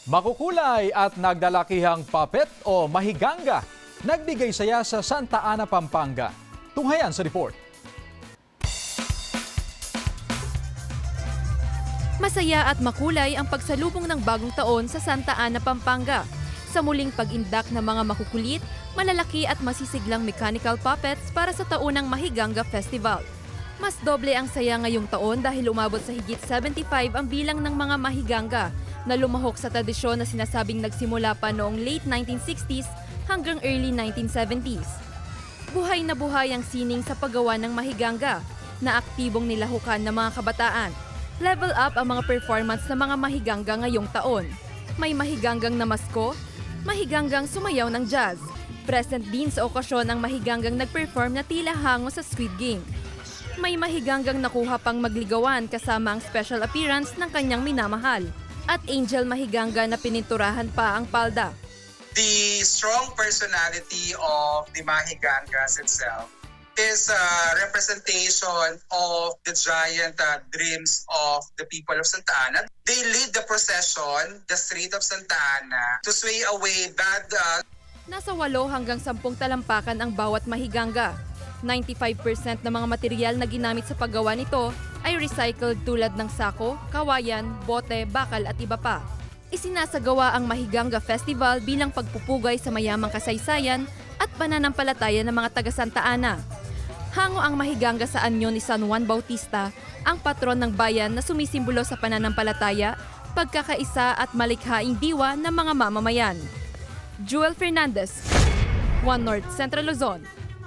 Makukulay at nagdalakihang puppet o mahiganga, nagbigay saya sa Santa Ana, Pampanga. Tunghayan sa report. Masaya at makulay ang pagsalubong ng bagong taon sa Santa Ana, Pampanga. Sa muling pag-indak ng mga makukulit, malalaki at masisiglang mechanical puppets para sa taunang Mahiganga Festival. Mas doble ang saya ngayong taon dahil umabot sa higit 75 ang bilang ng mga mahiganga na lumahok sa tradisyon na sinasabing nagsimula pa noong late 1960s hanggang early 1970s. Buhay na buhay ang sining sa paggawa ng mahiganga na aktibong nilahukan ng mga kabataan. Level up ang mga performance ng mga mahiganga ngayong taon. May mahiganggang namasko, mahiganggang sumayaw ng jazz. Present din sa okasyon ang mahiganggang nag-perform na tila hango sa Squid Game. May mahiganggang nakuha pang magligawan kasama ang special appearance ng kanyang minamahal. At Angel Mahiganga na pininturahan pa ang palda. The strong personality of the Mahigangas itself is a representation of the giant dreams of the people of Santa Ana. They lead the procession, the street of Santa Ana, to sway away bad. Nasa 8 hanggang 10 talampakan ang bawat mahiganga. 95% ng mga material na ginamit sa paggawa nito ay recycled tulad ng sako, kawayan, bote, bakal at iba pa. Isinasagawa ang Mahiganga Festival bilang pagpupugay sa mayamang kasaysayan at pananampalataya ng mga taga Santa Ana. Hango ang mahiganga sa anyo ni San Juan Bautista, ang patron ng bayan na sumisimbolo sa pananampalataya, pagkakaisa at malikhaing diwa ng mga mamamayan. Jewel Fernandez, One North Central Luzon.